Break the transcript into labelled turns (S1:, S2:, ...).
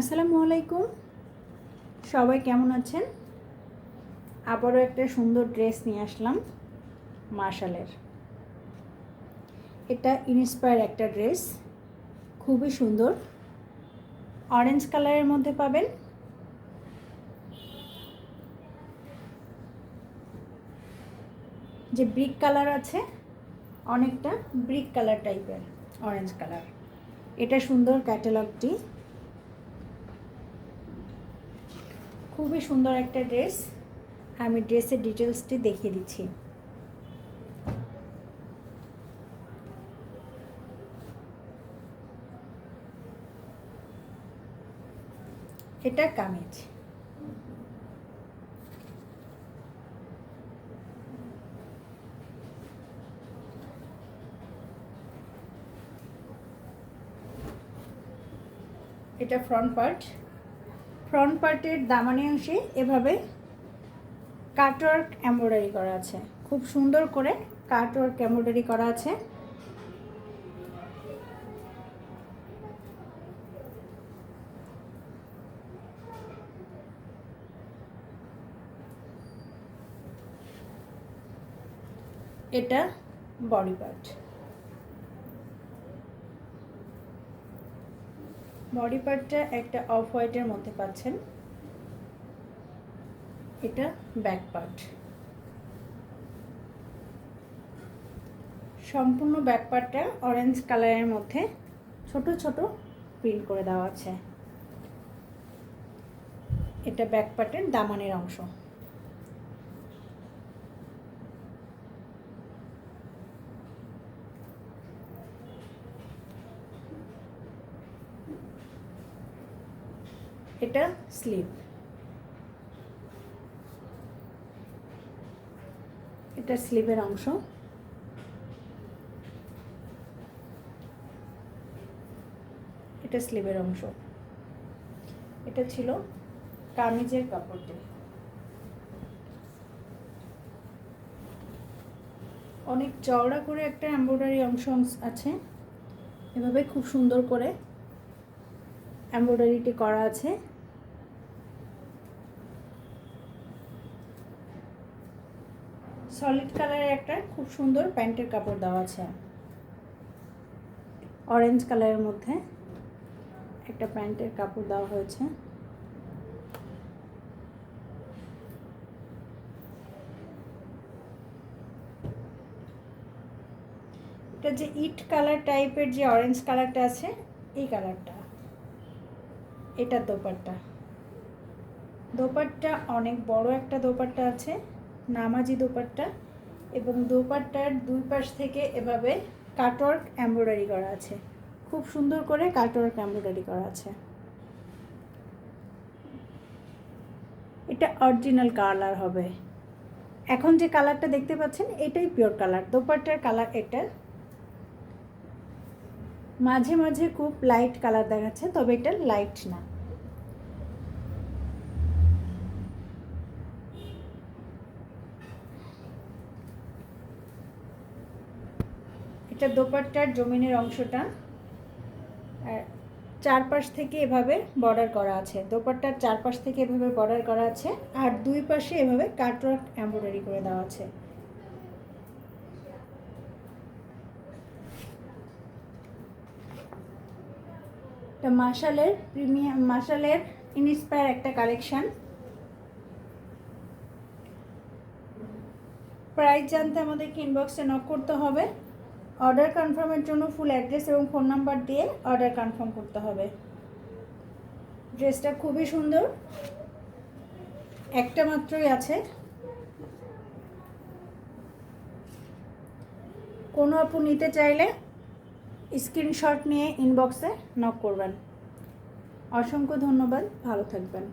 S1: আসসালামু আলাইকুম, সবাই কেমন আছেন? আবারও একটা সুন্দর ড্রেস নিয়ে আসলাম মার্শালের। এটা ইন্সপায়ার একটা ড্রেস, খুবই সুন্দর। অরেঞ্জ কালারের মধ্যে পাবেন। যে ব্রিক কালার আছে, অনেকটা ব্রিক কালার টাইপের অরেঞ্জ কালার। এটা সুন্দর ক্যাটালগটি, খুবই সুন্দর একটা ড্রেস। আমি ড্রেসের ডিটেলসটি দেখিয়ে দিচ্ছি। এটা কামিজ, এটা ফ্রন্ট পার্টের দামানি অংশে এভাবে কাটওয়ার্ক এমব্রয়ডারি করা আছে, খুব সুন্দর করে কাটওয়ার্ক এমব্রয়ডারি করা আছে। এটা বডি পার্টটা একটা অফ হোয়াইটের মধ্যে পাচ্ছেন। এটা ব্যাক পার্ট, সম্পূর্ণ ব্যাক পার্টটা অরেঞ্জ কালারের মধ্যে ছোট ছোট প্রিন্ট করে দেওয়া আছে। এটা ব্যাক পার্টের দামানের অংশ। এটা স্লিভ, এটা স্লিভের অংশ। এটা স্লিভের অংশ। এটা ছিল কামিজের কাপড়টি। অনেক চওড়া করে একটা এমব্রয়ডারি অংশ আছে, এভাবে খুব সুন্দর করে এমব্রয়ডারিটি করা আছে। সলিড কালারের একটা খুব সুন্দর প্যান্টের কাপড় দেওয়া আছে। অরেঞ্জ কালারের মধ্যে একটা প্যান্টের কাপড় দেওয়া হয়েছে। এটা যে ইট কালার টাইপের যে অরেঞ্জ কালারটা আছে, এই কালারটা। এটা দোপাট্টা অনেক বড় একটা দোপাট্টা আছে, নামাজি দোপাট্টা, এবং দোপাট্টার দুই পাশ থেকে এভাবে কাটওয়ার্ক এমব্রয়ডারি করা আছে, খুব সুন্দর করে কাটওয়ার্ক এমব্রয়ডারি করা আছে। এটা অরিজিনাল কালার হবে। এখন যে কালারটা দেখতে পাচ্ছেন এটাই পিওর কালার। দোপাট্টার কালার এটা, মাঝে মাঝে খুব লাইট কালার দেখাচ্ছে, তবে এটা লাইট না। এটা দোপাট্টার জমিনের অংশটা, চারপাশ থেকে এভাবে বর্ডার করা আছে। দোপাট্টার চারপাশ থেকে এভাবে বর্ডার করা আছে, আর দুই পাশে এভাবে কাটওয়ার্ক এমব্রয়ডারি করে দেওয়া আছে। এটা মার্শালের ইন্সপায়ার একটা কালেকশন। প্রাইস জানতে আমাদেরকে ইনবক্সে নক করতে হবে। অর্ডার কনফার্মের জন্য ফুল অ্যাড্রেস এবং ফোন নাম্বার দিয়ে অর্ডার কনফার্ম করতে হবে। ড্রেসটা খুবই সুন্দর, একটা মাত্রই আছে। কোনো আপু নিতে চাইলে স্ক্রিনশট নিয়ে ইনবক্সে নক করবেন। অসংখ্য ধন্যবাদ, ভালো থাকবেন।